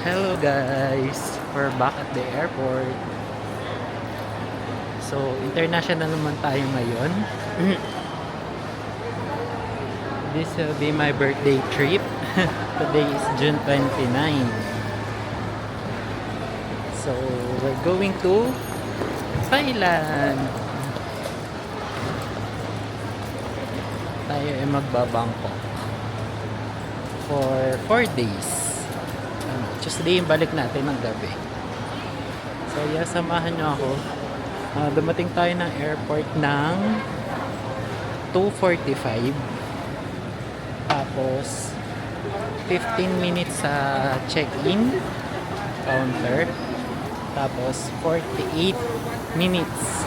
Hello guys, we're back at the airport. So, international naman tayo ngayon. This will be my birthday trip. Today is June 29. So, we're going to Thailand. Tayo ay magbabangko for 4 days. Tuesday yung balik natin ng gabi. So, samahan nyo ako. Dumating tayo ng airport ng 2:45. Tapos 15 minutes sa check-in counter. Tapos 48 minutes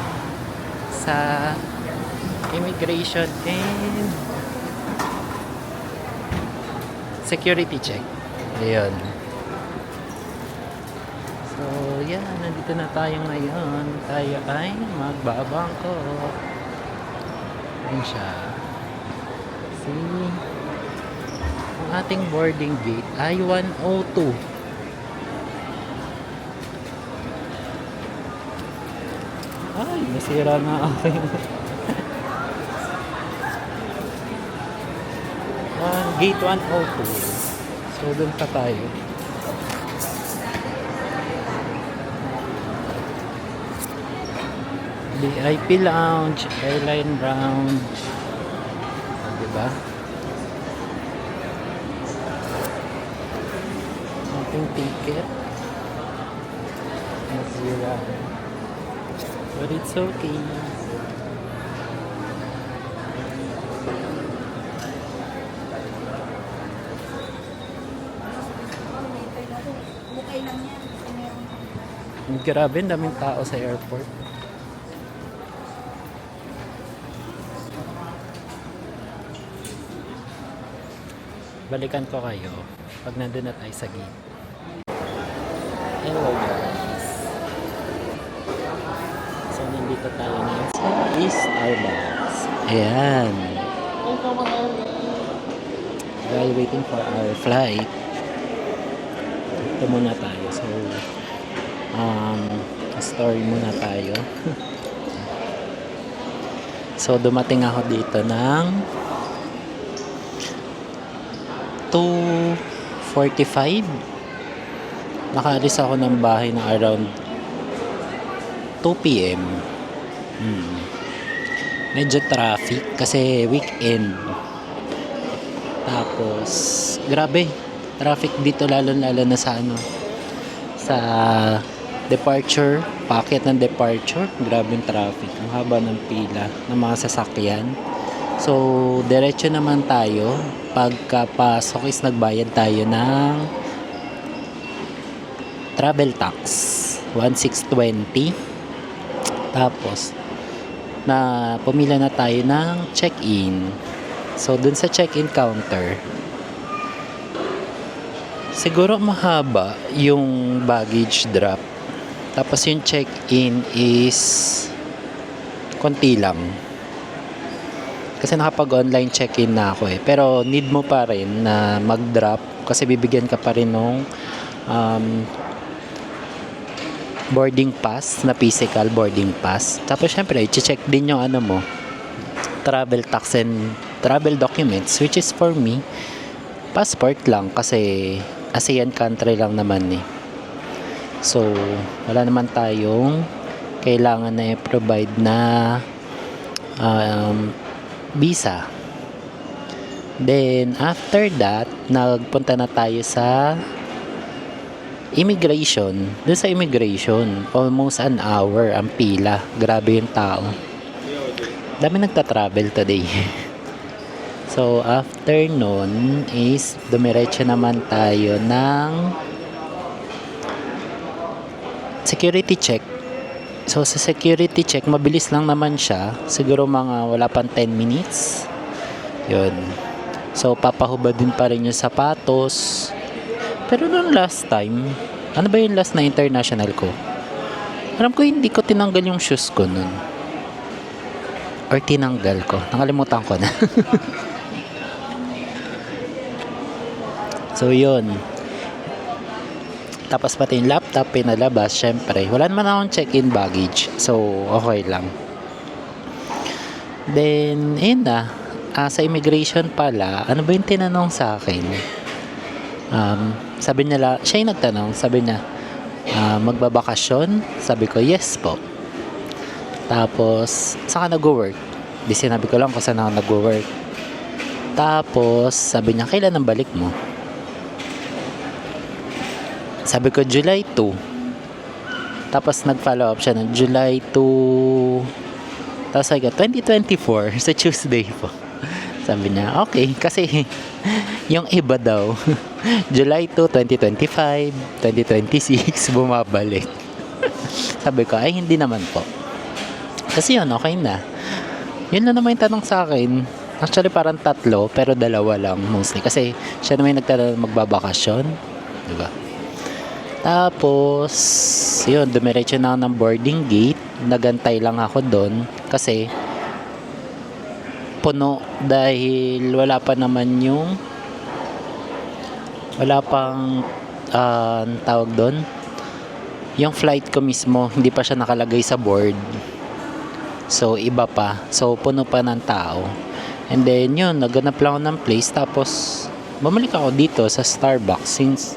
sa immigration and security check. Ayun. So, nandito na tayo ngayon. Tayo ay magbabangko. Ayan siya. See? Ang ating boarding gate ay 102. Ay, nasira na aking gate 102. So, doon pa tayo. VIP Lounge, Airline Lounge. Diba? Ating ticket. Nasira. But it's okay. Grabe, daming tao sa airport. Balikan ko kayo pag nandun na tayo sa gate. Hello guys. So nandito tayo ngayon sa Starbucks. Ayan. While waiting for our flight, ito muna tayo. So story muna tayo. So dumating ako dito ng 2:45. Nakaalis ako ng bahay ng around 2 p.m. Medyo traffic kasi weekend. Tapos grabe traffic dito, lalo na sa sa departure, paakyat ng departure. Grabe yung traffic, ang haba ng pila ng mga sasakyan. So, diretso naman tayo. Pagkapasok is nagbayad tayo ng travel tax, 1,620. Tapos, pumila na tayo ng check-in. So, dun sa check-in counter, siguro mahaba yung baggage drop. Tapos, yung check-in is konti lang. Kasi nakapag-online check-in na ako eh. Pero need mo pa rin na mag-drop kasi bibigyan ka pa rin ng boarding pass, na physical boarding pass. Tapos syempre, i-check din yung travel tax and travel documents, which is for me, passport lang kasi ASEAN country lang naman eh. So, wala naman tayong kailangan na i-provide na visa. Then after that, nagpunta na tayo sa immigration. Doon sa immigration, almost an hour ang pila. Grabe yung tao. Dami nagta-travel today. So after nun is dumiretso naman tayo ng security check. So, sa security check, mabilis lang naman siya. Siguro mga wala pang 10 minutes. Yun. So, papahubad din pa rin yung sapatos. Pero nung last time, ano ba yung last na international ko? Alam ko, hindi ko tinanggal yung shoes ko nun. Or tinanggal ko. Nakalimutan ko na. So, yun. Tapos pati yung laptop, pinalabas, syempre. Wala naman akong check-in baggage. So, okay lang. Then, yun na. Sa immigration pala, ano ba yung tinanong sa akin? Sabi nila, siya yung nagtanong, sabi niya, magbabakasyon? Sabi ko, yes po. Tapos, saan ka nag-work? Di sinabi ko lang kung saan ako nag-work. Tapos, sabi niya, kailan ang balik mo? Sabi ko, July 2. Tapos, nag-follow up siya ng July 2. Tapos, sabi ko, 2024, sa Tuesday po. Sabi niya, okay, kasi yung iba daw, July 2, 2025, 2026, bumabalik. Sabi ko, ay, hindi naman po. Kasi yun, okay na. Yun na naman yung tanong sa akin. Actually, parang 3, pero 2 lang mostly. Kasi siya naman yung nagtanong magbabakasyon. Diba? Tapos, yun, dumiretso na ako ng boarding gate. Nagantay lang ako doon. Kasi, puno dahil wala pa naman yung wala pang tawag doon, yung flight ko mismo hindi pa siya nakalagay sa board, so iba pa, so puno pa ng tao. And then yun, naghanap lang ako ng place, tapos bumalik ako dito sa Starbucks since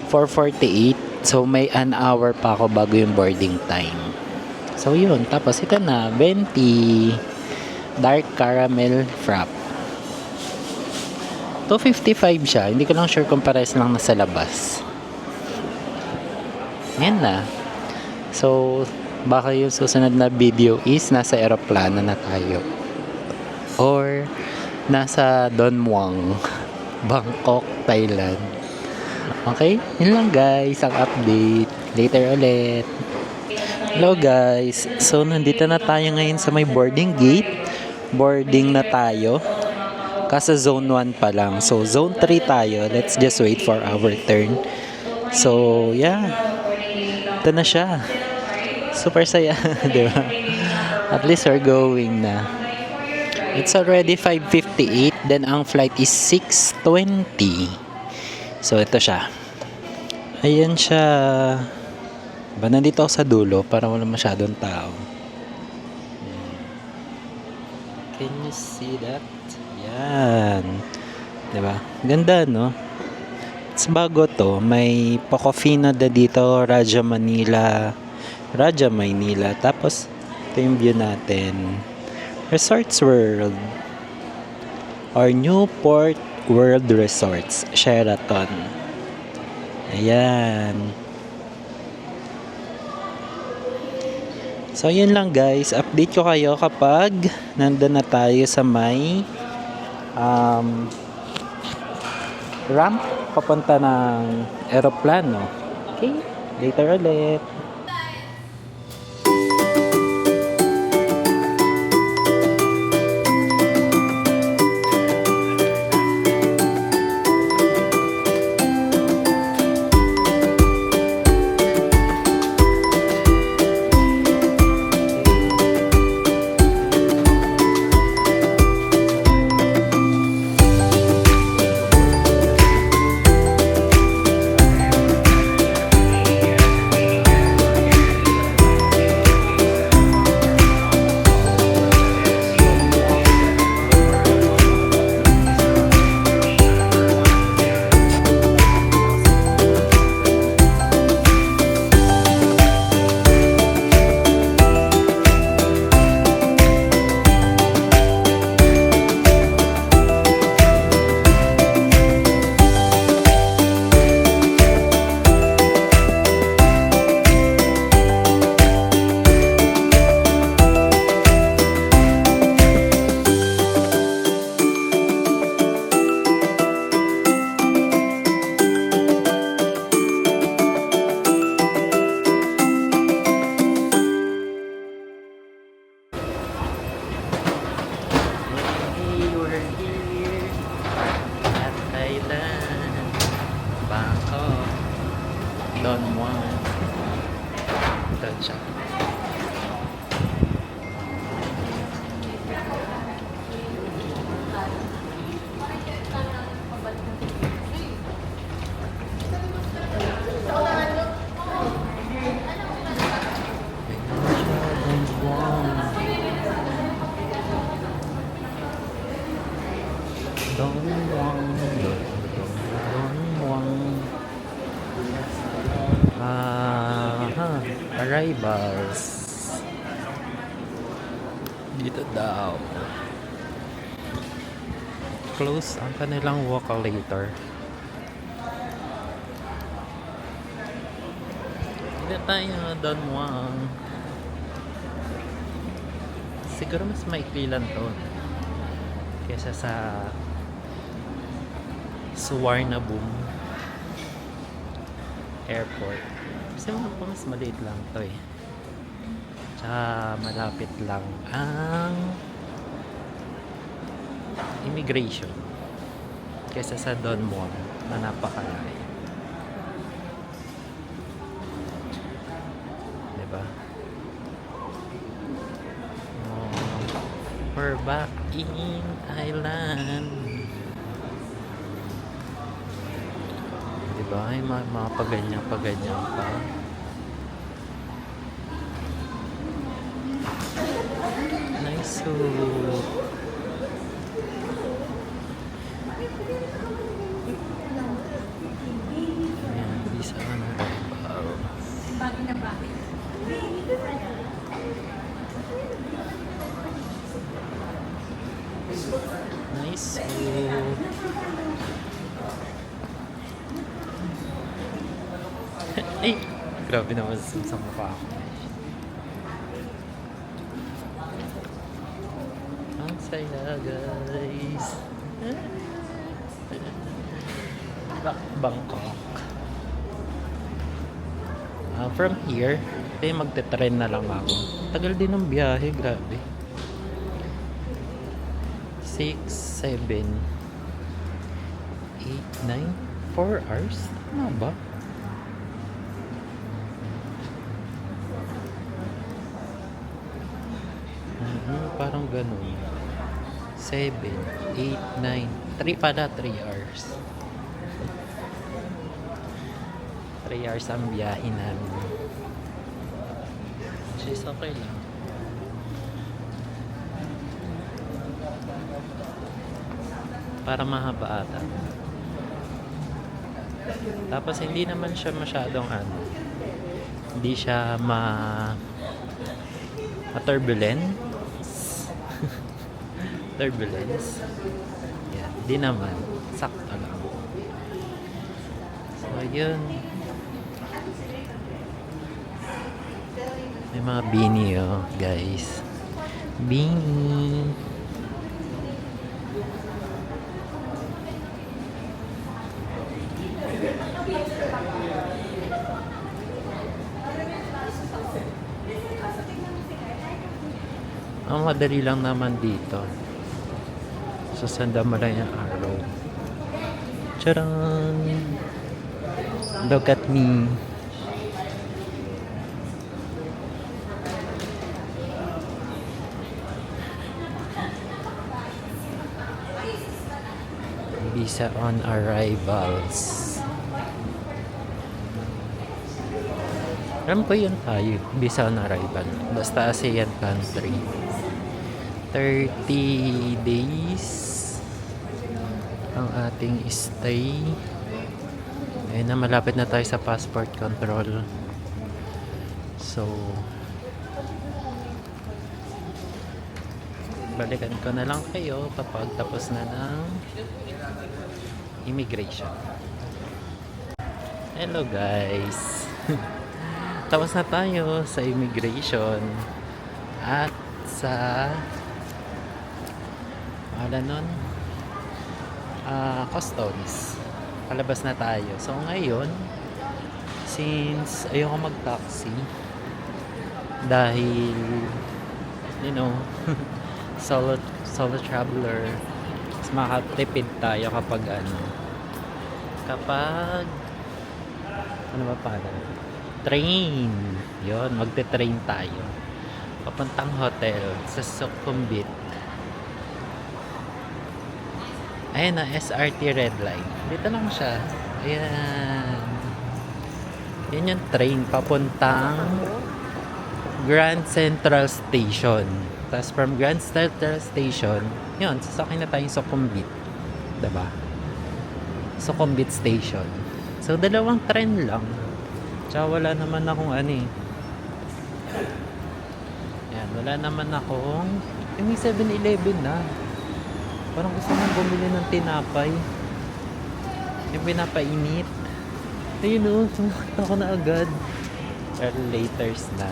4:48, so may an hour pa ako bago yung boarding time. So yun, tapos ito na, venti dark caramel frap. 255 siya. Hindi ko lang sure kung pares lang nasa labas. Yan na. So, baka yung susunod na video is nasa aeroplano na tayo. Or nasa Don Muang, Bangkok, Thailand. Okay? Yun lang guys, ang update. Later ulit. Hello guys. So, nandito na tayo ngayon sa may boarding gate. Boarding na tayo. Kasi zone 1 pa lang. So, zone 3 tayo. Let's just wait for our turn. So, yeah. Ito na siya. Super saya. Diba? At least we're going na. It's already 5:58. Then, ang flight is 6:20. So, ito siya. Ayan siya. Diba? Nandito ako sa dulo para wala masyadong tao. Can you see that? Yan. Diba? Ganda, no? It's bago to. May Pocofino na dito. Raja Manila. Tapos, ito yung view natin. Resorts World. Or Newport World Resorts. Sheraton. Ayan. So, yun lang guys. Update ko kayo kapag nandun na tayo sa may ramp papunta ng aeroplano. Okay? Later ulit. Don Juan. Ito siya. Don Juan, Don Juan. Arrivals. Dito daw. Close ang kanilang walk-a-later. Dito tayo, Don Juan. Siguro mas maikli lang to kesa sa Suvarnabhumi Airport. Kasi mas maliit lang to eh. Tsaka malapit lang ang immigration kesa sa Don Juan na napakalaki. Diba? We're back in Thailand. Diba? Ay, mga paganyan pa. Nice soup. Ayan, visa on arrival. Nice soup. Ay, grabe naman sa mukha ko. Ang saya, guys. Bangkok. From here, magte-train na lang ako. Tagal din ng biyahe, grabe. 6, 7, 8, 9, 4 hours? Tama ba? Parang ganun. 7, 8, 9, 3 pala, 3 hours. 3 hours ang biyahe namin. Which is okay lang. Para mahaba ata. Tapos hindi naman siya masyadong hindi siya turbulence. Turbulence. Yan, hindi naman. Sakto lang. So, yun. May mga beanie, guys. Beanie. Ang madali lang naman dito. So, sanda mo lang yung araw. Charan! Look at me. Visa on arrivals. Alam ko yun tayo. Visa on arrival. Basta ASEAN country. 30 days ang ating stay. Ayun na, malapit na tayo sa passport control. So, balikan ko na lang kayo kapag tapos na ng immigration. Hello guys. Tapos na tayo sa immigration at sa nun customs. Palabas na tayo. So ngayon, since ayoko mag-taxi dahil solo traveler, mas makatipid tayo kapag ano ba pala? Train. Yon, magte-train tayo papuntang hotel sa Sukhumvit. Ayan na, SRT Red Line. Dito lang siya. Ayan. Yan yung train papuntang Grand Central Station. Tapos from Grand Central Station, yun, sasakay na tayo sa Sukhumvit. diba? Sukhumvit Station. So, dalawang tren lang. Tsaka wala naman akong ano eh. Yan, wala naman akong... may 7-Eleven na. Parang gusto mong bumili ng tinapay. Yung pinapainit. Ayun o, sumakit ako na agad. Pero laters na.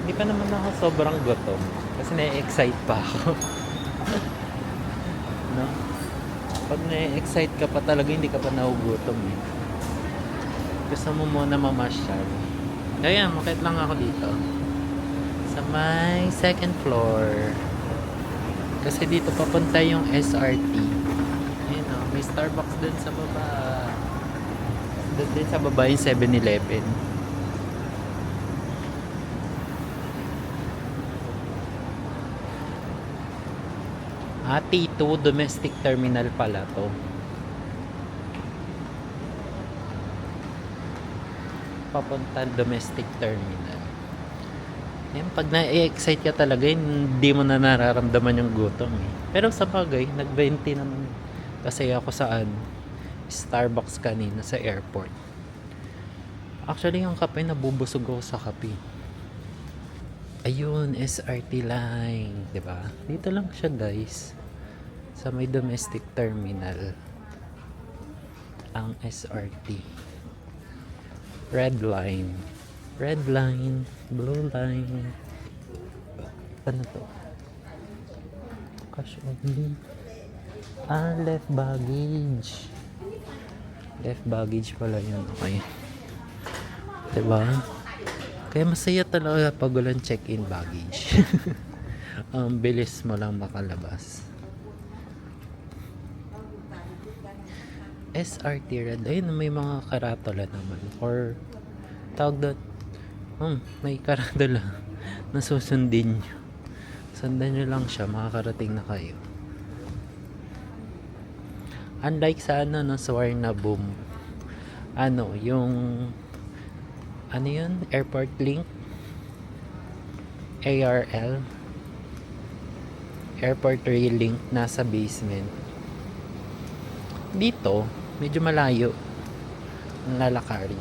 Hindi pa naman ako sobrang gutom. Kasi na-excite pa ako. No? Pag na-excite ka pa talaga, hindi ka pa nagugutom eh. Gusto mo muna mamasyal. Kaya, makit lang ako dito. Sa may second floor. Kasi dito papunta yung SRT. Ayun o, may Starbucks dun sa baba. Doon din sa baba yung 7-Eleven. T2 domestic terminal pala to. Papunta domestic terminal. Yan, pag na-excite ka talaga, hindi mo na nararamdaman yung gutom eh. Pero sa bagay, nag-20 naman kasi ako saan Starbucks kanina sa airport. Actually, yung kape, nabubusog ako sa kape. Ayun, SRT line, 'di ba? Dito lang siya, guys. Sa may domestic terminal. Ang SRT. Red line. Red line, blue line. Ano to? Cash only. Left baggage. Left baggage pala yun. Okay. Diba? Kaya masaya talaga pag walang check-in baggage. Bilis mo lang makalabas. SRT Red. Ayun, may mga karatula naman. Or, tawag doon. May karatula na susundin nyo. Sundan nyo lang siya, makakarating na kayo. Unlike sa no, sa Warnaboom. Yung ano yun? Airport Link? ARL? Airport Rail Link, nasa basement. Dito, medyo malayo ang lalakarin.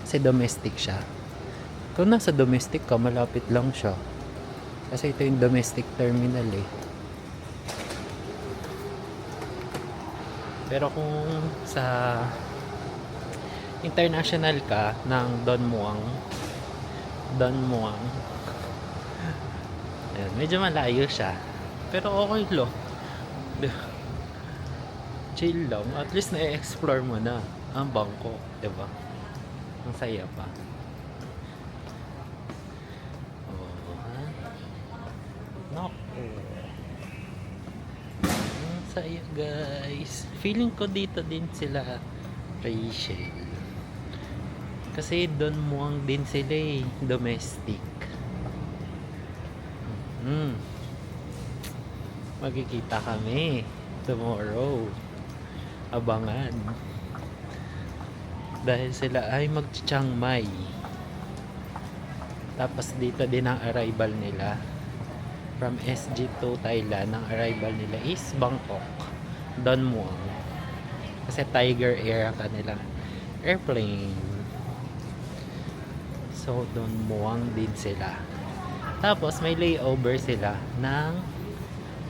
Kasi domestic siya. Kung nasa domestic ka, malapit lang siya. Kasi ito yung domestic terminal eh. Pero kung sa international ka ng Don Muang, ayan, medyo malayo siya. Pero okay lang. Chill lang. At least na-explore mo na ang Bangkok, diba? Ang saya pa. Naku. Ang saya, guys. Feeling ko dito din sila Rachel. Kasi Don Muang din sila eh. Domestic. Magkikita kami tomorrow. Abangan. Dahil sila ay mag-Chiang Mai. Tapos dito din ang arrival nila. From SG to Thailand, ang arrival nila is Bangkok. Don Muang. Kasi Tiger Air ang kanilang airplane. So, Don Muang din sila. Tapos, may layover sila ng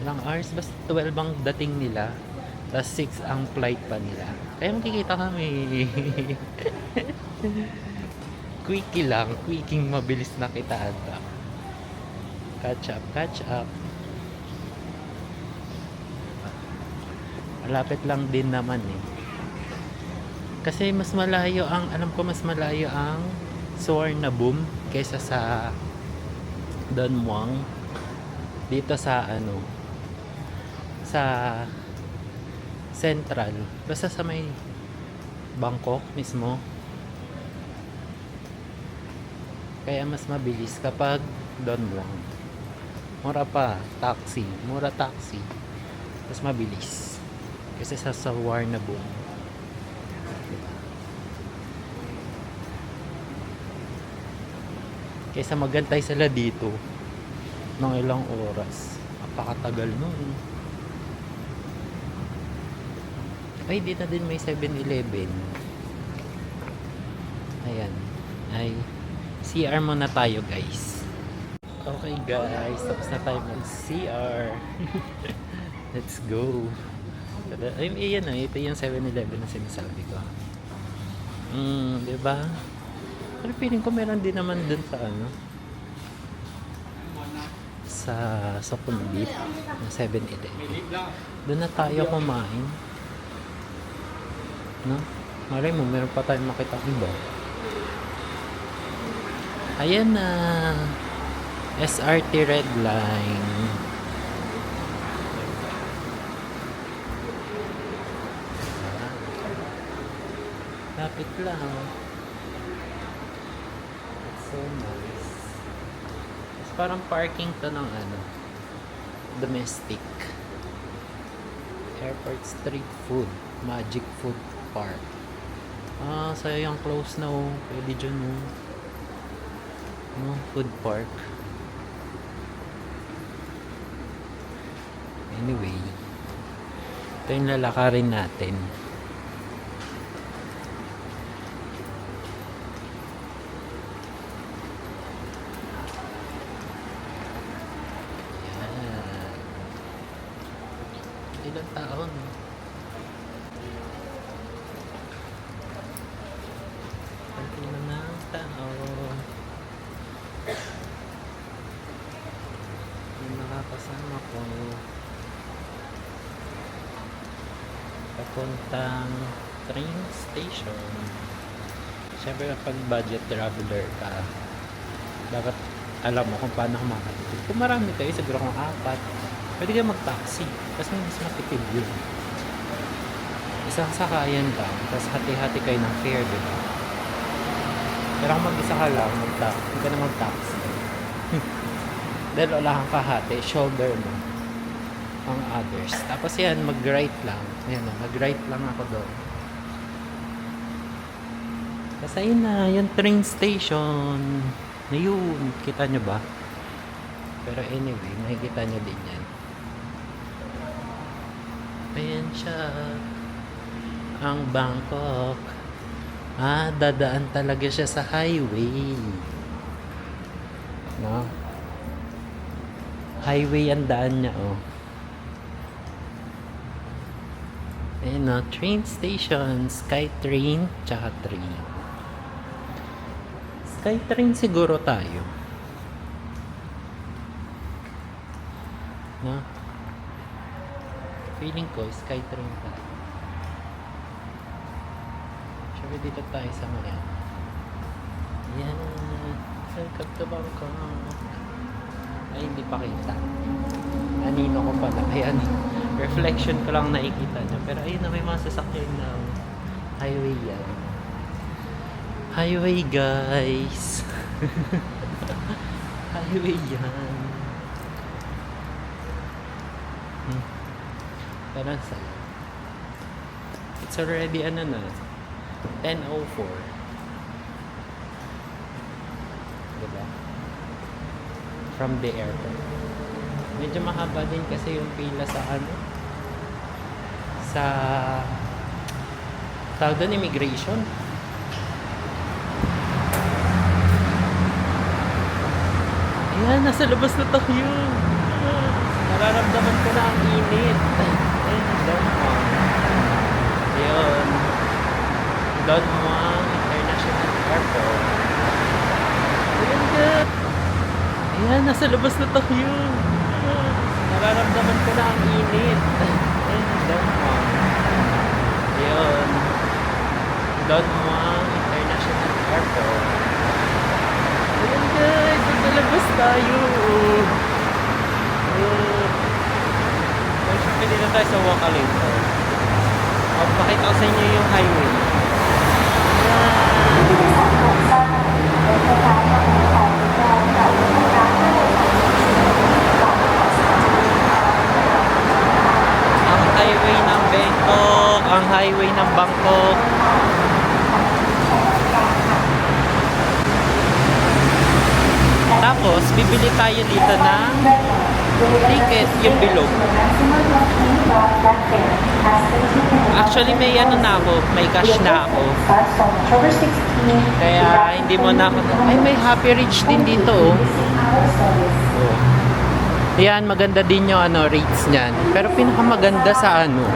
ilang hours. Basta 12 ang dating nila. Tapos 6 ang flight pa nila. Kaya makikita kami. Quickie lang. Quicking mabilis na kitaan ka. Catch up. Malapit lang din naman eh. Kasi mas malayo ang, alam ko mas malayo ang Suvarnabhumi kaysa sa Don Muang. Dito sa sa Central. Basta sa may Bangkok mismo. Kaya mas mabilis kapag Don Muang. Mura taxi. Mas mabilis. Kasi sa Suvarnabhumi. Kaysa magantay sila dito ng ilang oras. Napakatagal nun. Ay, dito din may 7-Eleven. Ayan. Ay, CR muna tayo guys. Okay guys, tapos na tayo mag-CR. Let's go. Ay, ayan na, ito yung 7-Eleven na sinasabi ko. Diba? Pero feeling ko meron din naman dun sa ano, sa Sukhumvit ng 7-Eleven. Doon na tayo kumain. No? Malay mo, meron pa tayong makita iba. Ayan na. SRT Red Line. Lapit lang. It's so nice. It's parang parking to ng ano, domestic. Airport street food. Magic Food Park. Sayang close na oh. Pwede dyan oh. No, food park. Anyway, ito yung lalakarin natin. Yan. Ilang taon? Konti na ng taon. Yung nakakasama ko papuntang train station. Siyempre kapag budget traveler ka, dapat alam mo kung paano kumakatipid. Kung marami kayo, siguro kung 4, pwede kayo mag-taxi kasi mas matipid yun. Isang sakayan lang, tapos hati-hati kayo ng fare, diba? Pero kung mag-isa ka lang, hindi ka na mag-taxi. Dahil wala kang kahati, shoulder mo ang others. Tapos yan, mag-right lang. Yan, mag-right lang ako doon. Kasi yun na, yung train station. Na yun, kita nyo ba? Pero anyway, makikita nyo din yan. Ayan siya. Ang Bangkok. Dadaan talaga siya sa highway. No? Highway ang daan niya, oh. Ayan na, train station, Skytrain, tsaka train. Skytrain siguro tayo. No? Feeling ko, Skytrain tayo. Sure, dito tayo sa mga. Ayan. Welcome to Bangkok. Ay, hindi pa kita. Anino ko pala. Ayan. Reflection ko lang nakikita niya. Pero ayun na, may mga sasakyan ng highway yan. Highway, guys. Highway yan. Parang sa it's already ano na 10:04. Diba? From the airport. Medyo mahaba din kasi yung pila sa ano, sa tawag doon, immigration. Ayan, nasa labas na tayo. Nararamdaman ko na ang init. Ayun, Don Juan. Ayun. Don Juan International Airport. Ayun, good. Ayan, nasa labas na tayo. Nararamdaman ko na ang init. Ayun, Don Juan. Ayun. Don Juan International Airport. Ayun guys, naglalabas tayo. Pwede na tayo sa Wakalindo. Pakita ko sa inyo yung highway. Ang highway ng Bangkok. Ang highway ng Bangkok. Tapos, bibili tayo dito ng Ticket, yung bilog. Actually, may ano na ako, may cash na ako. Kaya hindi mo na ako, ay may Happy Reach din dito oh. Oh. Yan, maganda din yung ano, rates niyan. Pero pinakamaganda sa ano,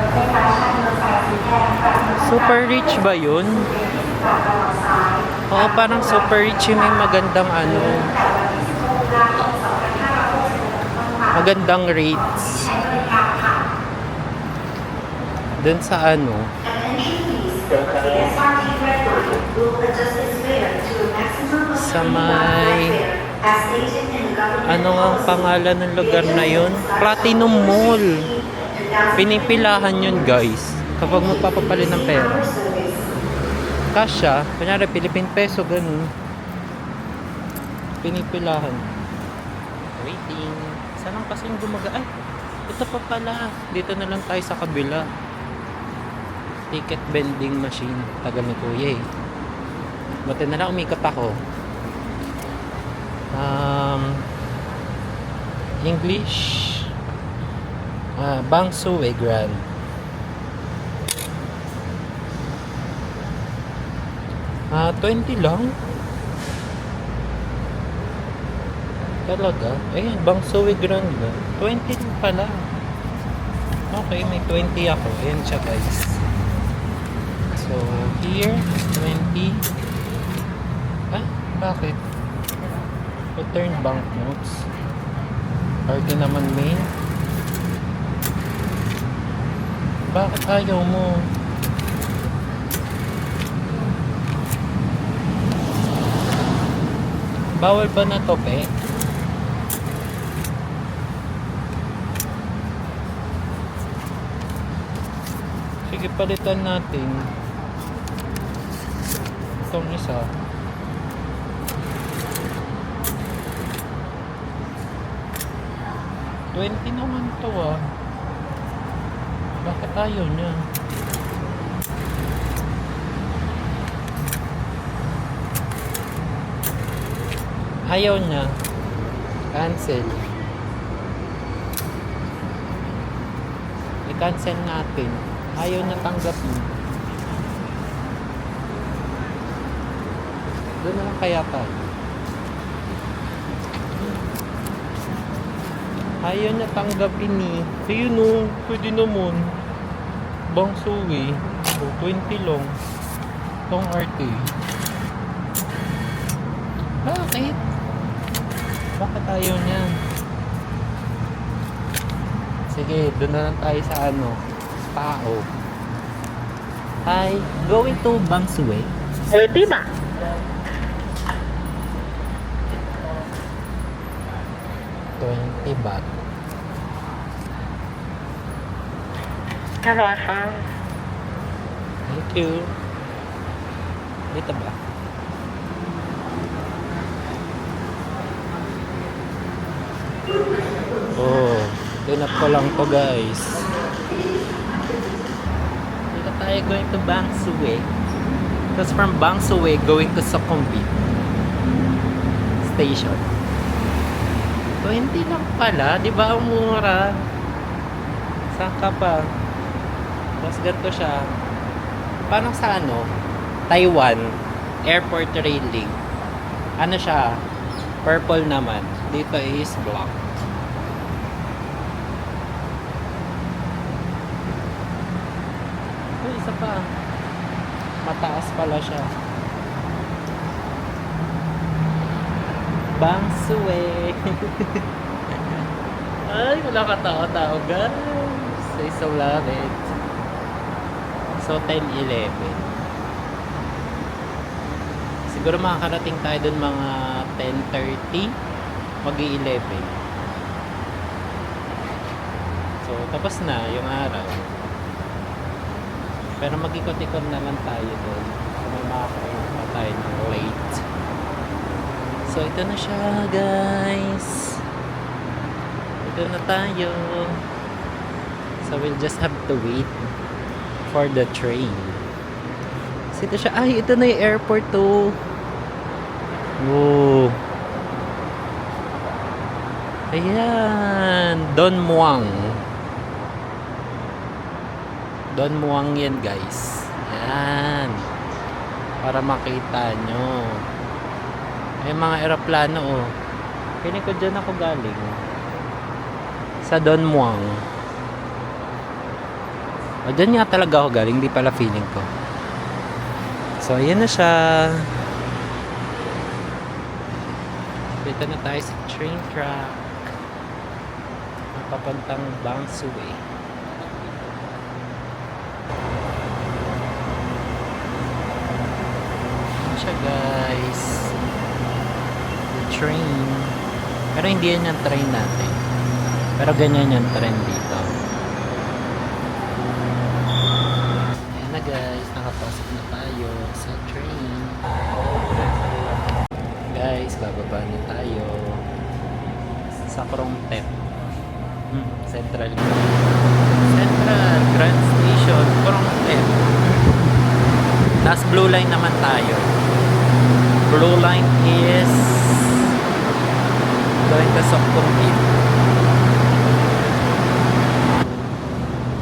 Super Rich ba yun? Oo, parang Super Rich yung may magandang ano, magandang rates. Dun sa ano, sa may, ano ang pangalan ng lugar na yun? Platinum Mall. Pinipilahan yun guys kapag magpapapalit ng pera. Kasya, kunyari Philippine peso, ganun. Pinipilahan. Waiting. Saan ang kasing ay, ito pa pala. Dito na lang tayo sa kabila. Ticket vending machine. Tagal ni Kuya eh. Buti na lang umikot ako. English. Bang Suwe Grand. $20 lang. Talaga? Ayan, Bang Suwe Grand na. 20 lang pala. Okay, may 20 ako. Ayan siya guys. So, here, 20. Bakit? Return banknotes. Party naman main. Bakit ayaw mo? Bawal ba na to, pe? Sige, palitan natin. Itong isa. $20 naman to ah. Bakit ayaw niya? Ayaw niya. Cancel. I-cancel natin. Ayaw na tanggapin. Doon na lang kaya pa. Ayaw na tanggapin ni. Ayun o, pwede naman. Bang Suwe. So, 20 lang. Itong arte. Bakit? Bakit ayaw niya? Sige, doon na lang tayo sa ano. Tao. Hi, going to Bang Suwe. Di ba? $20. Thank you. Dito ba? Oh, dinap ko lang to guys. Dito tayo going to Bang Suwe. Tapos from Bang Suwe going to Sukhumvit Station. 20 lang pala, di ba ang mura? Saan ka pa? Tapos ganito siya. Parang sa ano? Taiwan Airport Railing. Ano siya? Purple naman. Dito is black. Isa pa. Mataas pala siya. Bang Suwe. Ay, wala ka tao-tao guys. I so love it. So 10-11. Siguro makakarating tayo dun mga 10:30. Mag-11. So tapos na yung araw. Pero mag-ikot-ikot naman tayo dun. So may makakain pa tayo ng late. So ito na siya guys. Ito na tayo. So we'll just have to wait for the train. So ito siya. Ay, ito na yung airport to. Whoa. Ayan, Don Muang. Don Muang yan guys. Ayan. Para makita nyo. May mga eroplano oh. Piling ko dyan ako galing. Sa Don Muang. O dyan nga talaga ako galing. Di pala feeling ko. So ayan na siya. Dito na tayo sa train track. Papuntang Bangsue. Siya guys, the train, pero hindi yan yung train natin, pero ganyan yung train dito. Ayan na guys, nakapasok na tayo sa train. Guys, bababa na tayo sa Krongtep, Central Grand Station, Krongtep. Last blue line naman tayo. Blue line is going to Sukhumvit.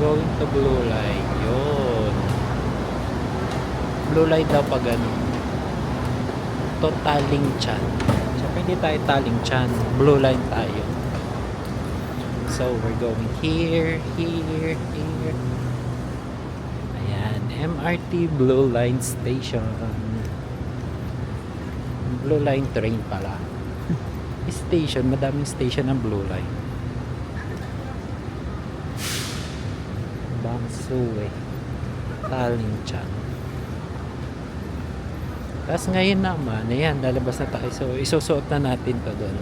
Going to blue line. Yun. Blue line daw pag ano. To Talingchan. Siyempre hindi tayo Talingchan. Blue line tayo. So we're going here. Ayan. MRT Blue Line Station. Blue Line train pala. Station, madaming station ng Blue Line. Bangsue, Talingchan. Tapos ngayon naman, ayan, lalabas na tayo. So, isusuot na natin to doon.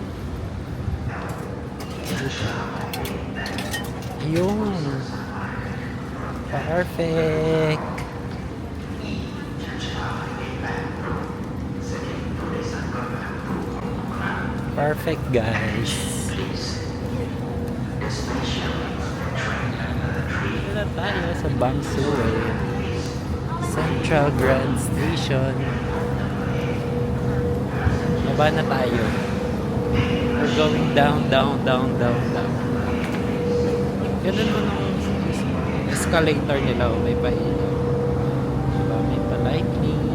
Ayun. Perfect. Perfect guys. Dito na tayo sa Bangsue Central Grand Station. Baba na tayo. We're going down. Ganun mo nung escalator nila. May pailaw. Diba? May pa-lightning.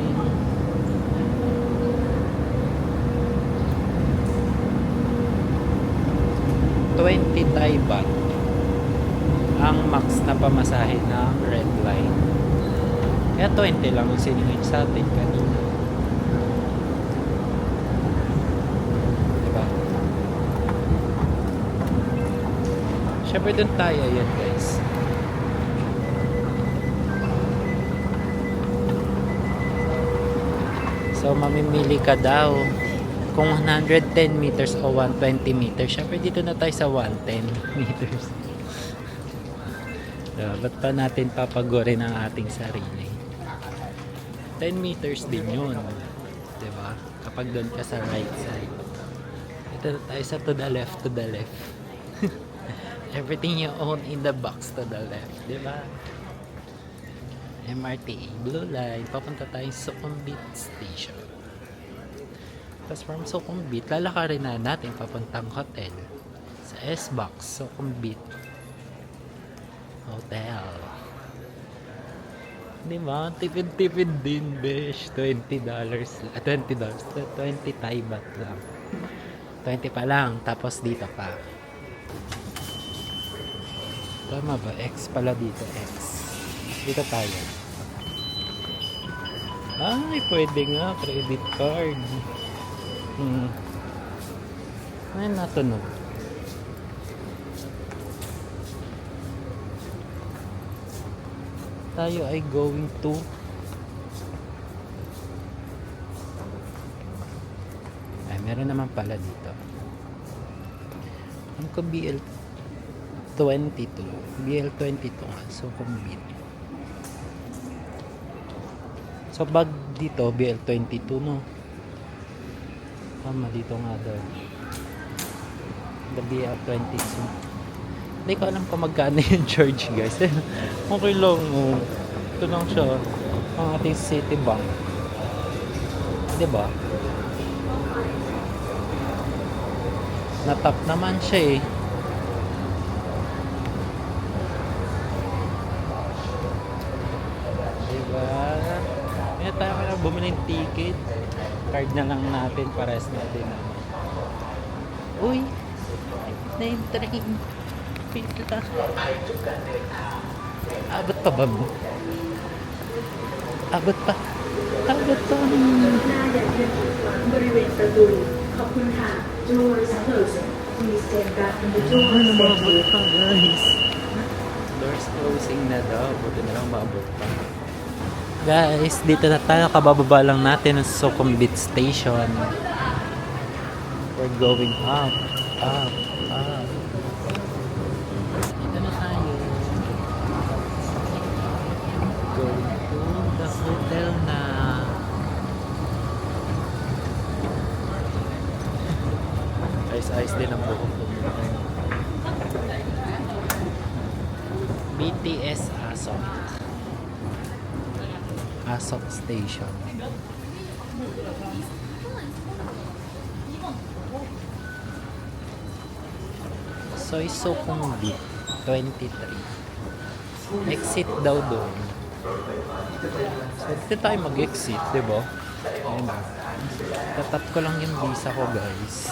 20 Thai baht ang max na pamasahe ng red line. Kaya 20 lang ang siningin sa atin kanina. Diba? Siyempre dun tayo yan guys. So mamimili ka daw kung 110 meters o 120 meters. Siyempre dito na tayo sa 110 meters. Ba't pa natin papagorin ang ating sarili? 10 meters din yun. Diba? Kapag doon ka sa right side. Ito na tayo sa to the left. Everything you own in the box to the left. Diba? MRT Blue Line. Papunta tayo sa Sukhumvit Station. Tapos from Sukhumvit, lalakarin na natin papuntang hotel sa S-Box Sukhumvit Hotel. Diba? Tipid din, besh. $20. 20 Thai baht lang. 20 pa lang. Tapos dito pa. Tama ba? X pala dito. X. Dito tayo. Ay, pwede nga. Credit card. Ay, natunog. Tayo ay going to ay, meron naman pala dito. Ang ko BL22 nga. So, Sukhumvit. So, bag dito BL22 no. Tama, dito nga daw. The BL22. Hindi ko alam kung magkano yung charge guys. Okay lang. Ito lang siya. Ang ating Citibank. Diba? Natap naman siya eh. Diba? Kaya tayo kaya bumili ng ticket. Card na lang natin, pares natin naman. Uy! Name train. Pila. Abot pa ba mo? Abot pa. Abot pa. บริเวณประตูขอบคุณค่ะ Doors closing Please stand back from the doors Maabot pa guys. Doors closing na daw. Buti na lang maabot pa. Guys, dito na tayo. Kabababa lang natin ng Sukhumvit Station. We're going up. Up. Up. Dito na tayo. Going to the hotel na. Ayos din ang buhok ko. BTS Asok. Asok Station. Soy Sukhumvit 23. Exit daw doon. So dito tayo mag-exit, diba? Ayun. Tatat ko lang yung visa ko guys.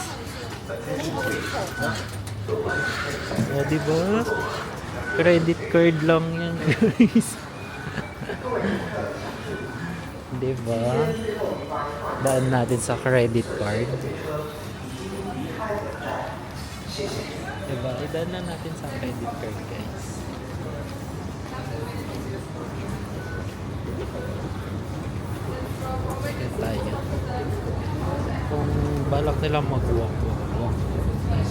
O diba? Credit card lang yan guys. Diba? Daan natin sa credit card. Diba? Idaan na natin sa credit card guys. Yan tayo. Kung balak nilang mag-walk.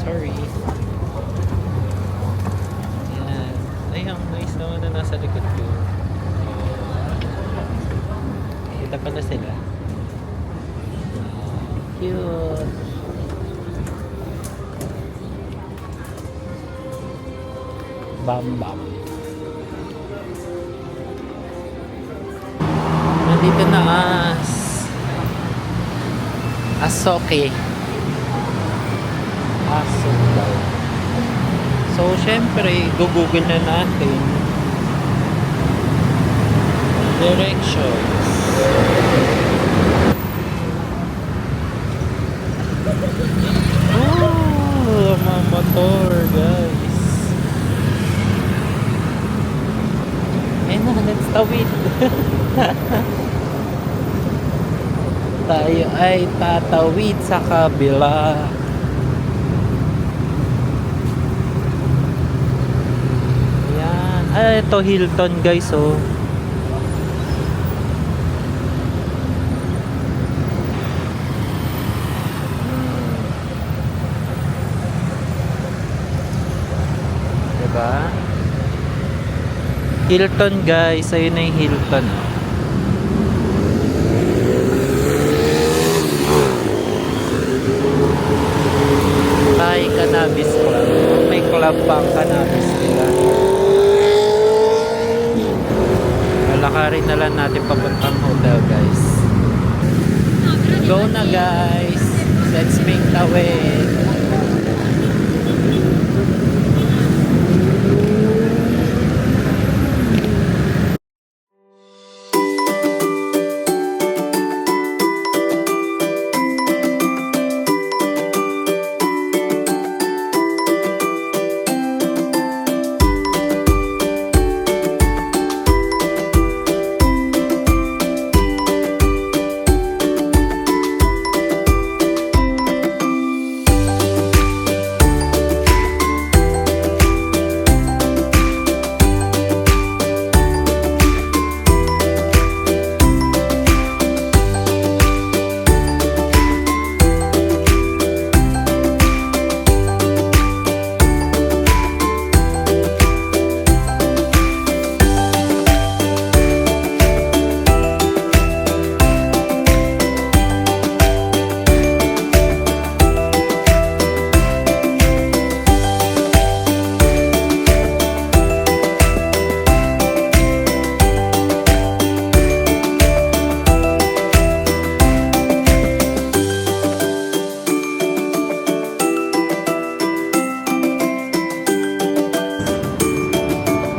Sorry. Yan. Ay, ang nice naman na nasa likod ko. Kita pala sila. Cute. Bam bam. Nandito na Asoke. Asok daw. So, syempre, google na natin directions. Oh, mga motor, guys. Ayun na, let's tawid. Tayo ay tatawid sa kabila. Yan. Ay, ito Hilton guys, oh. Diba? Hilton guys, ayun na yung Hilton, oh. Thai Cannabis Club. May club pang cannabis nila. Lalakarin na lang natin papuntang hotel guys. Go na guys. Let's make the way.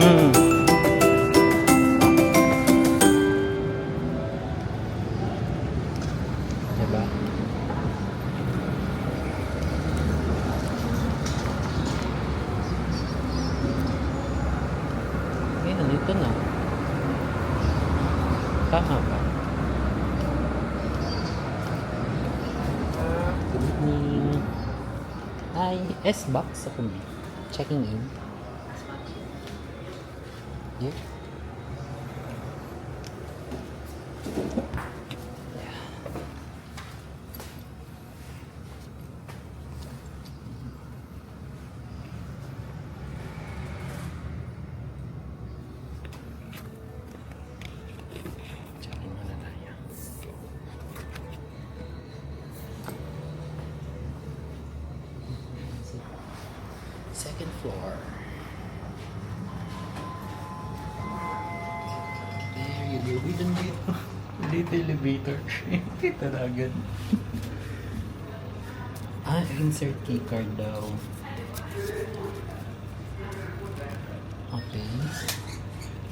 Mm. Diba? Eh, nandito na. Tama ba? Good evening. Hi, S-Box ako na. Checking in. Yeah. Checking muna tayo. Second floor. There you go. We don't need the elevator. Kita na agad. Insert key card daw. Okay.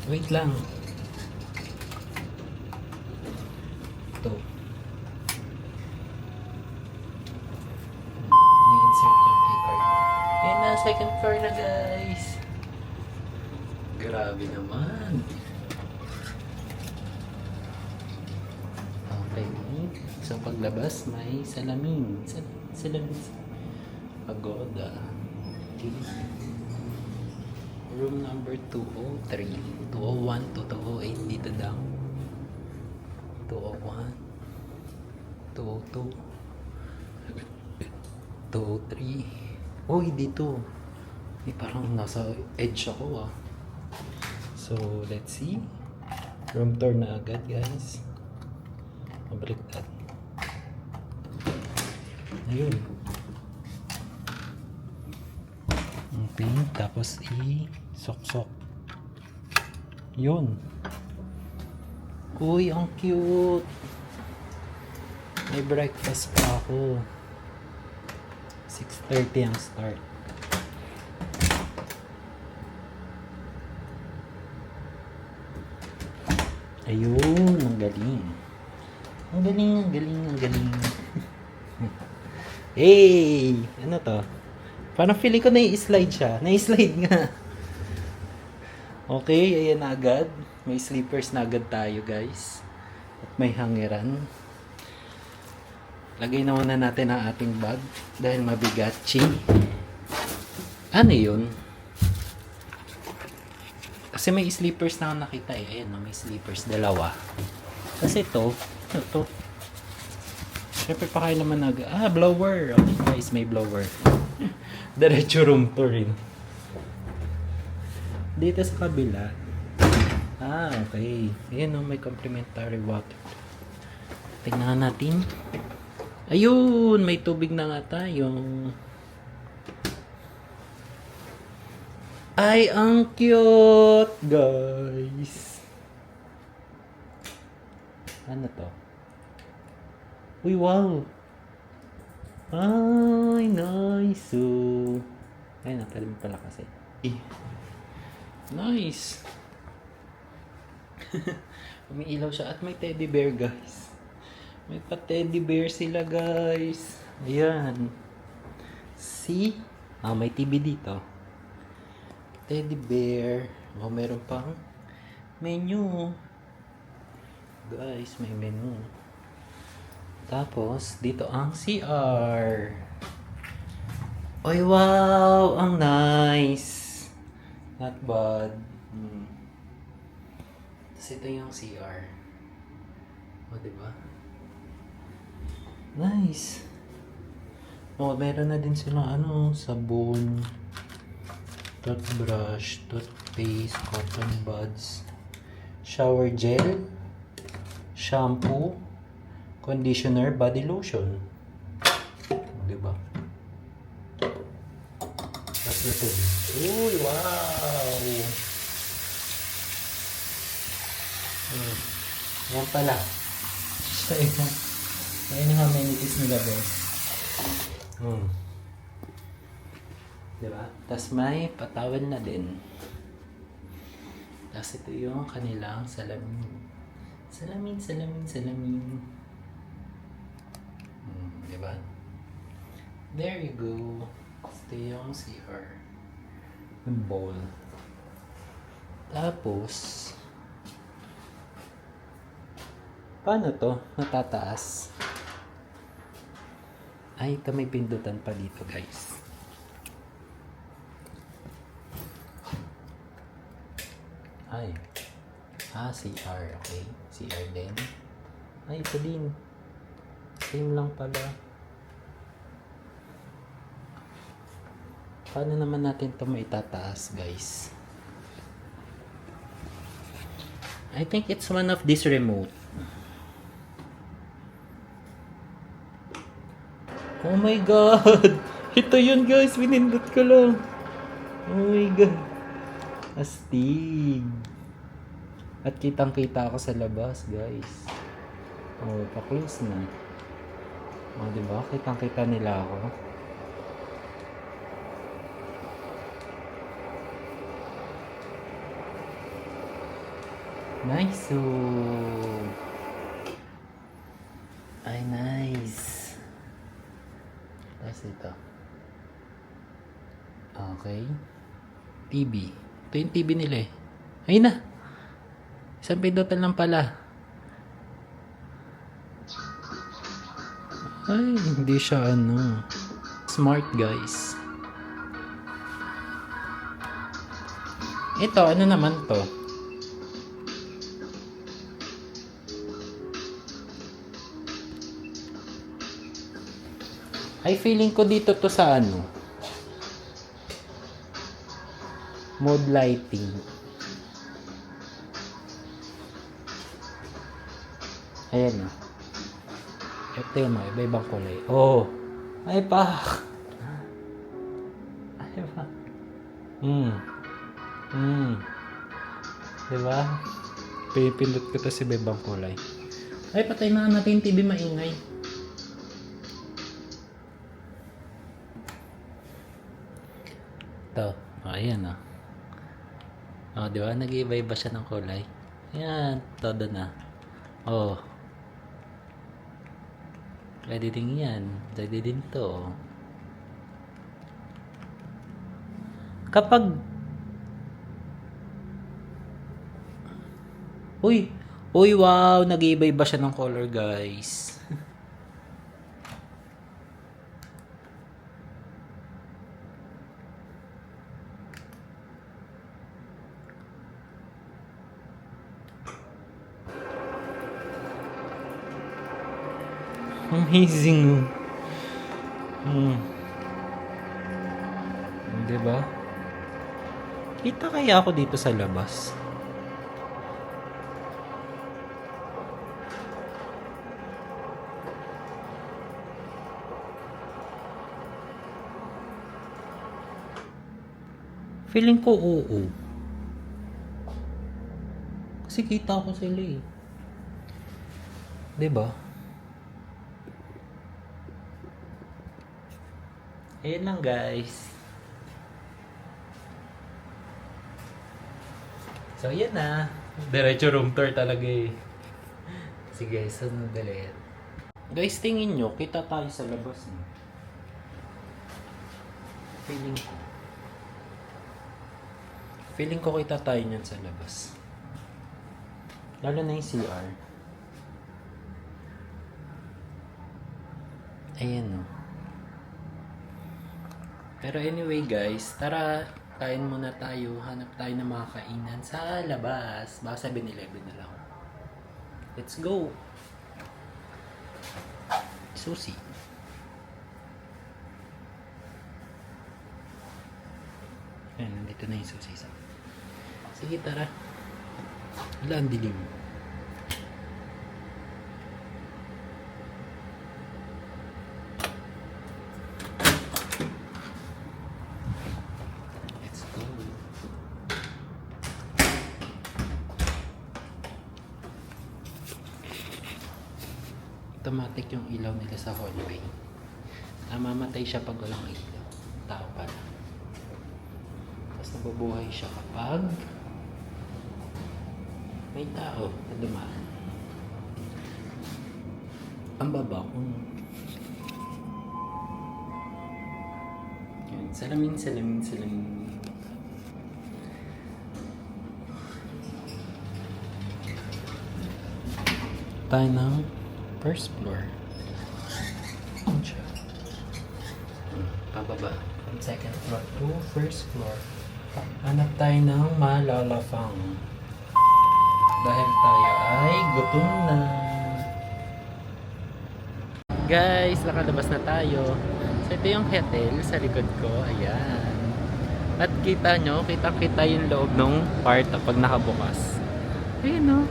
Wait lang. Ito. Ni-insert yung key card. Ayan na, second floor na guys. Grabe naman. Okay. So paglabas, may salamin. Salamin. Pagoda. Okay. Room number 203. 201 to 208 dito daw. 201. 202. 203. Uy, dito. Parang nasa edge ako ah. So, let's see. Room tour na agad, guys. Mabaliktad. Ayun. Okay, tapos i-sok-sok. Yun. Uy, ang cute. May breakfast pa ako. 6:30 ang start. Ayun, ang galing. Ang galing, ang galing, ang galing. Hey! Ano to? Parang feeling ko na-i-slide siya. Na-i-slide nga. Okay, ayan na agad. May sleepers na agad tayo, guys. At may hangiran. Lagay na muna natin ang ating bag. Dahil mabigat. Ching. Ano yun? Kasi may sleepers na ako nakita eh. Ayan, may sleepers. Dalawa. Kasi ito. Siyempre pa kayo naman blower. Okay guys, may blower. Diretso room tour rin. Dito sa kabila. Okay. Ayan may complimentary water. Tingnan natin. Ayun, may tubig na nga tayo. Ay, ang cute, guys. Ano to? Uy, wow. Ay, nice. So, ayun, pwede mo pala kasi. Nice. Umiilaw siya at may teddy bear, guys. May pa teddy bear sila, guys. Ayan. See? May TV dito. Teddy bear. Meron pang menu. Guys, may menu. Tapos, dito ang CR. Oy, wow! Ang nice! Not bad. Tapos ito yung CR. Diba? Nice! Meron na din silang sabon, toothbrush, toothpaste, cotton buds, shower gel, shampoo, conditioner, body lotion. Diba? Tapos ito. Uy, wow! Yan pala. Ayan yung amenities nila, guys. Diba? Tapos may patawel na din. Tapos ito yung kanilang salamin. Salamin. Diba? There you go. Ito yung CR. Yung bowl. Tapos, paano to? Natataas. Ay, ito may pindutan pa dito, guys. Ay. CR. Okay. CR din. Ay, ito din. Same lang pala. Paano naman natin ito maitataas, guys? I think it's one of this remote. Oh my god! Ito yun, guys. Pinindot ko lang. Oh my god. Astig. At kitang-kita ako sa labas, guys. Oh, pa-close na. Oh, diba? Kitang-kita nila ako. Nice. So, ay, nice. Tapos ito. Okay. TV. Ito yung TV nila eh. Ayun na. Isang pindutan lang pala. Ay, hindi siya ano. Smart, guys. Ito, ano naman to? Ay, feeling ko dito to sa ano. Mode lighting. Ayan na. Ito yun, iba-ibang kulay. Oh! Ay pa! Ay pa! Diba? Pipindot ko to sa iba-ibang kulay. Ay, patay na natin yung TV maingay. Ito. Ayan o. Diba? Nag-iiba-iba siya ng kulay. Ayan. Todo na. Pwede din yan. Pwede din to. Kapag Uy, wow! Nag-iiba-iba siya ng color, guys. Amazing. Diba? Kita kaya ako dito sa labas? Feeling ko oo. Kasi kita ko sila eh. Diba? Ayan lang, guys. So, yan na. Diretso room tour talaga eh. Sige, sunod ulit. Guys, tingin nyo, kita tayo sa labas eh. Feeling ko kita tayo niyan sa labas. Lalo na yung CR. Ayan o. Pero anyway guys, tara, kain muna tayo. Hanap tayo ng mga kainan sa labas. Baka 7-Eleven na lang. Let's go! Sushi. Ayan, nandito na yung sushi. Sige, tara. Wala, ang dilim. Let's go. Automatic yung ilaw nila sa hallway. Namamatay siya pag walang ilaw. Tao pala. Tapos nabubuhay siya kapag May tao na dumaan. Ang baba ko. Yun, salamin. Tayo ng first floor. Ang siya. Pababa. From second floor to first floor. Hanap tayo ng malalafang. Dahil tayo ay gutom na. Guys, nakalabas na tayo. So ito yung hotel sa likod ko. Ayan. At kita nyo, kita yung loob ng kwarto pag nakabukas. Ayan o.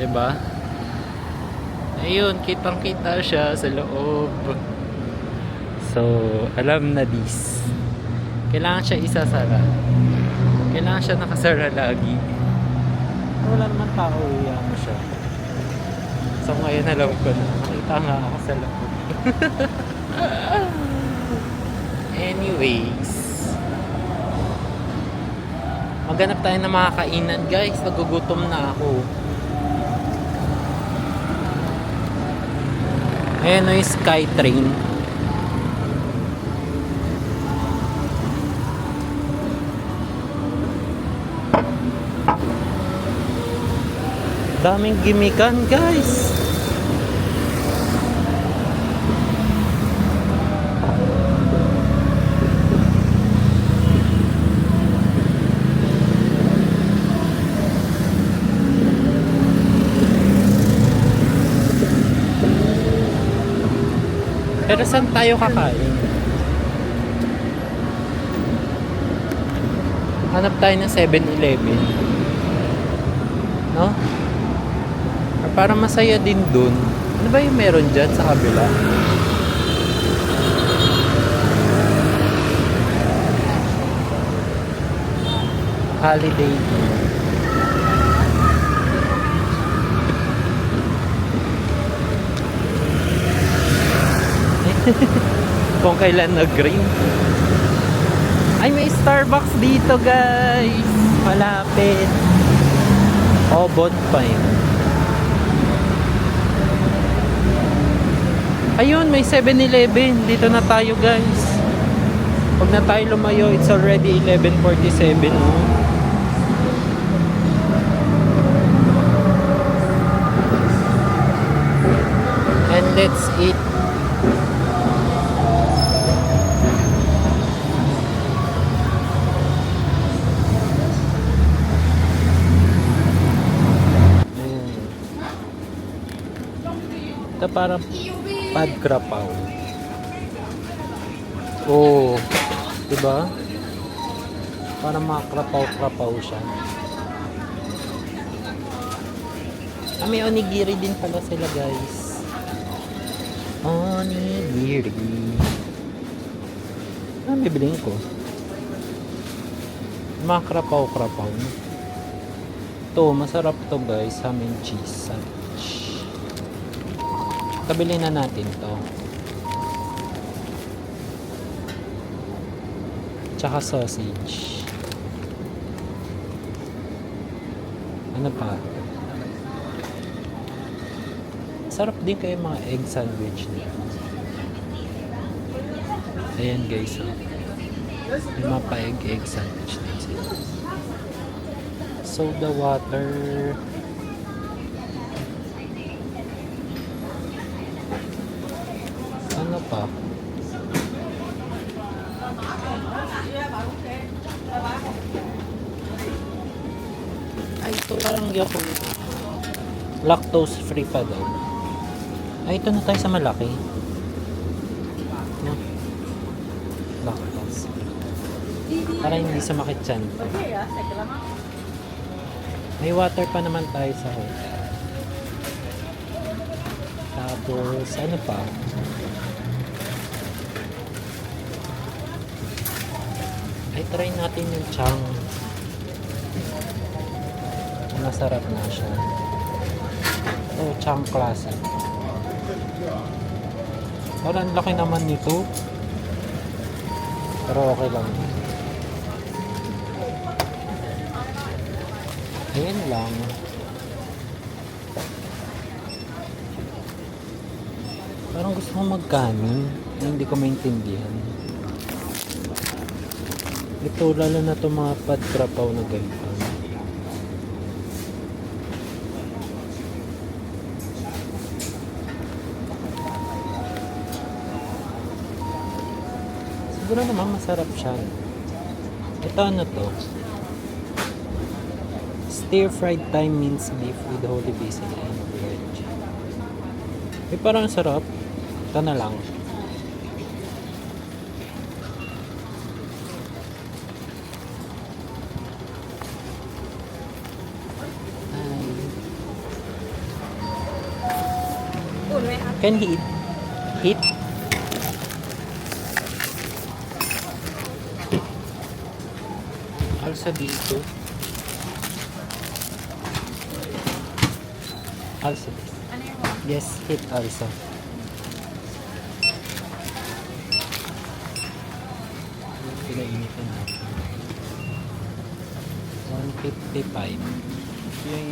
Diba? Ayun, kitang-kita siya sa loob. So, alam na this. Kailangan siya isasara. Kailangan siya nakasara lagi. Wala naman tao, iyan mo siya. So, ngayon alam ko na. Nakita nga ako sa loob. Anyways. Maghanap tayo ng mga kainan, guys. Nagugutom na ako. Ayan o yung Skytrain. Daming gimikan, guys. Pero saan tayo kakain? Hanap tayo ng 7-Eleven. No? Para masaya din dun. Ano ba yung meron dyan sa kabila? Holiday Inn. Kung kailan nag-green. Ay, may Starbucks dito, guys. Malapit. Oh, Bonfire. Ayun, may 7-Eleven. Dito na tayo, guys. Pag na tayo lumayo, it's already 11:47. And let's eat. Ito parang pad krapaw. Oh, diba? Parang mga krapaw siya. May onigiri din pala sila, guys. Onigiri. Bibiliin ko. Mga krapaw. Ito, masarap to, guys. Ham and cheese sandwich. Kabili na natin to. Tsaka sausage. Ano pa? Sarap din kayo mga egg sandwich niya. Ayan, guys. Oh. May mga pa-egg sandwich din sila. Soda water. Ano pa? Ay, ito parang Yakult. Lactose free pa daw. Ay, ito na tayo sa malaki. No? Lactose free. Para hindi sumakit tiyan. May water pa naman tayo sa hotel. Tapos, ano pa? Ay, try natin yung chang. Masarap na siya. Oh, chang classic. Parang laki naman nito. Pero okay lang. Ayan lang. Parang gusto kong magkanin na hindi ko maintindihan. Ito, lalo na itong mga patrapaw na ganito. Siguro naman masarap siya. Ito ano to? Stir-fried thyme minced beef with holy basil and veg. Parang sarap. Ito na lang.อุ่นไหมคะ Can he eat? Eat? Also dito. Also this. อันนี้หรอ Yes, eat also. Pinainitan natin. 155. Yung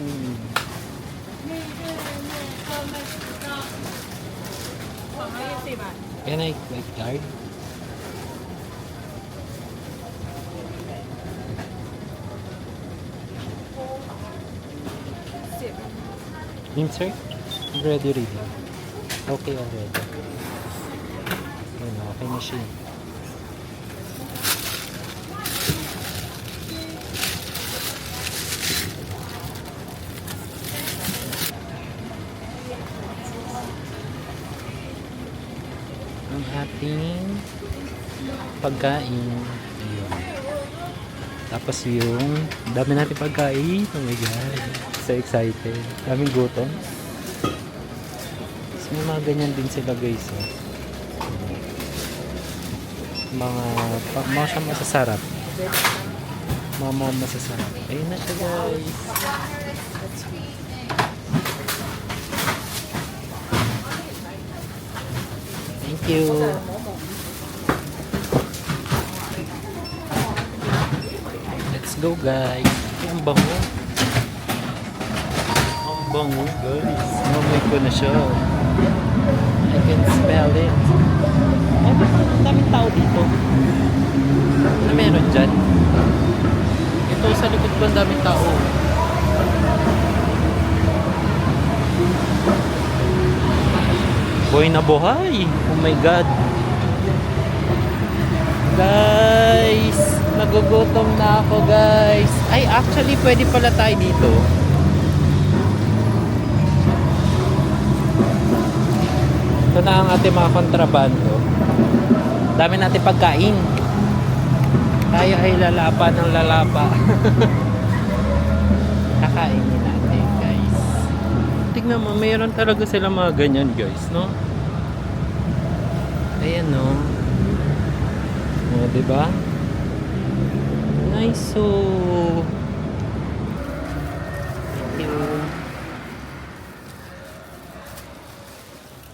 220 บาท can I like card? Insert? Ready ready. Okay already. Ayun, okay na siya. Ang ating pagkain. Ayun. Tapos yung dami natin pagkain. Oh my god. So excited. Daming gutom. So, may mga ganyan din sila guys. Oh. Mga siyang masasarap. Mga masasarap. Ayun na siya guys. Thank you. Let's go guys. Ay, ang bango. Ang bango guys. Mamay ko na siya. I can smell it. Ay, ba't ang daming tao dito? Ano meron dyan? Ito sa likod ko ang daming tao. Boy na buhay. Oh my god. Guys, nagugutom na ako guys. Ay, actually pwede pala tayo dito. Ito na ang ating mga kontrabando. Dami natin pagkain. Tayo ay lalapa ng lalapa. Kakainin natin guys. Tignan mo, mayroon talaga sila mga ganyan guys, no? Ayan no. O, diba? Nice so. Thank you.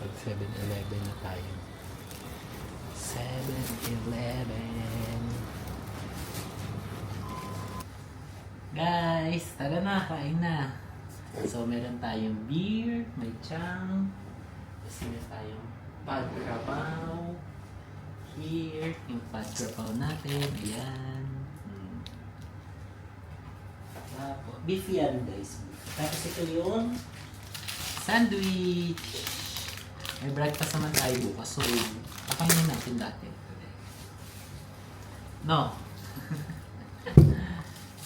Pag 7-Eleven na tayo. 7-Eleven. Guys, tara na, kain na. So, meron tayong beer, may chang, tapos meron tayong pad-krabaw. Here, yung pad-krabaw natin, ayan. Tapos, beef yan guys. Tapos ito yung sandwich. May breakfast naman tayo bukas, so pakainin natin dati. No.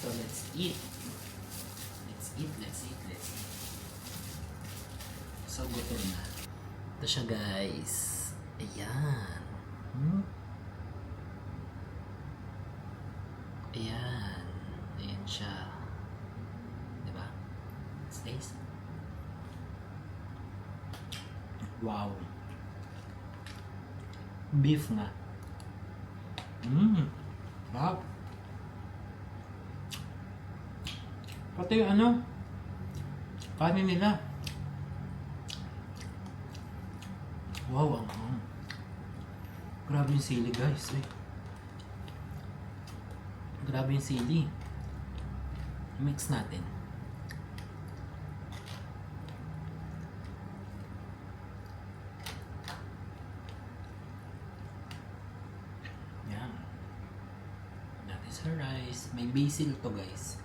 So, let's eat. Let's eat. So, gutom na. Ito siya guys. Ayan. Ayan. Ayan siya. Diba? Let's taste. Wow. Beef nga. Sarap. Pati yung ano, kanin nila. Wow, grabe yung sili guys. Grabe yung sili. Mix natin. guys. May basil to guys.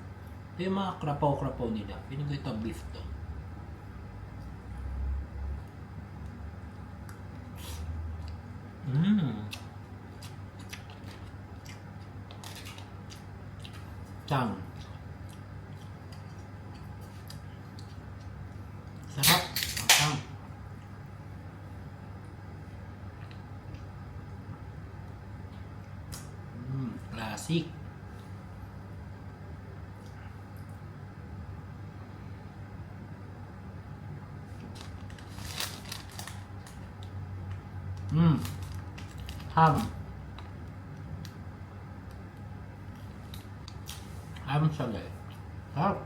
Ito yung mga krapaw-krapaw nila. Piling ko ito beef to. Chang. Sarap. Ang chang. Classic. Ham. Ham siya guys. Sarap.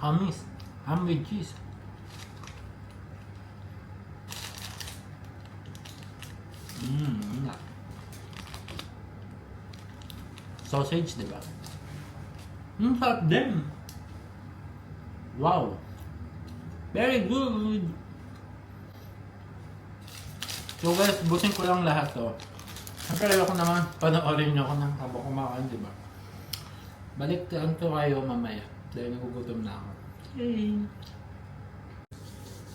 Hamis. Ham with cheese. Nga. Sausage, diba? Sarap din. Wow. Very good. So guys, busin ko lang lahat to. Siyempre ayoko naman panoorin nyo ako ng habang kumakain, diba? Balik to kayo mamaya. Dahil nagugutom na ako. Hey.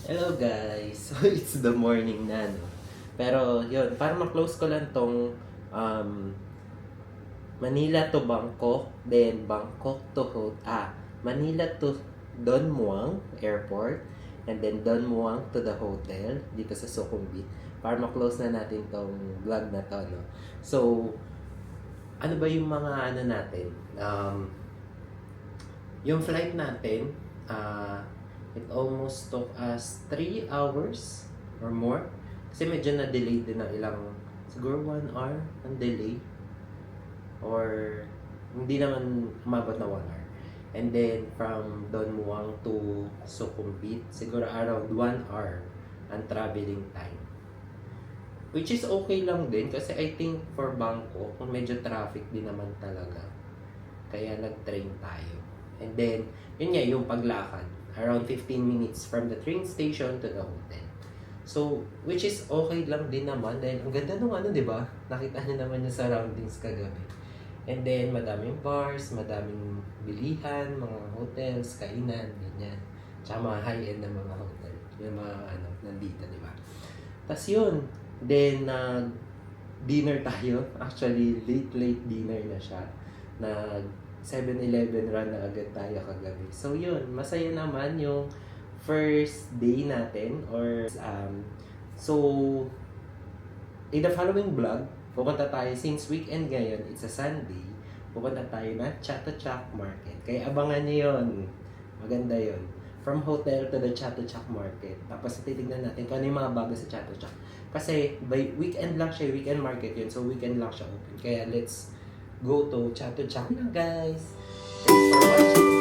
Hello guys! So it's the morning na, no? Pero yun, para ma-close ko lang tong Manila to Bangkok, then Bangkok to Manila to Don Muang Airport, and then Don Muang to the hotel dito sa Sukhumvit. Para ma-close na natin tong vlog na to, no? So, ano ba yung mga ano natin? Yung flight natin, it almost took us 3 hours or more. Kasi medyo na-delay din ng ilang, siguro 1 hour ang delay. Or hindi naman umabot na 1 hour. And then from Don Muang to Sukhumvit, siguro around 1 hour ang traveling time. Which is okay lang din kasi I think for Bangkok, medyo traffic din naman talaga. Kaya nag-train tayo. And then, yun nga yung paglakad. Around 15 minutes from the train station to the hotel. So, which is okay lang din naman dahil ang ganda nung ano, di ba? Nakita niyo naman yung surroundings kagabi. And then, madaming bars, madaming bilihan, mga hotels, kainan, ganyan. Tsaka mga high-end na mga hotel. Yung mga ano, nandito, di ba? Tapos yun, then, dinner tayo. Actually, late dinner na siya. 7-Eleven run na agad tayo kagabi. So yun, masaya naman yung first day natin or so in the following vlog, pupunta tayo since weekend ngayon, it's a Sunday, pupunta tayo na Chatuchak Market. Kaya abangan niyo yun. Maganda yun. From hotel to the Chatuchak Market. Tapos titignan natin kung ano yung mga bago sa Chatuchak. Kasi by weekend lang siya, weekend market yun. So weekend lang siya open. Kaya let's go to Chatuchak na guys. Thanks for watching.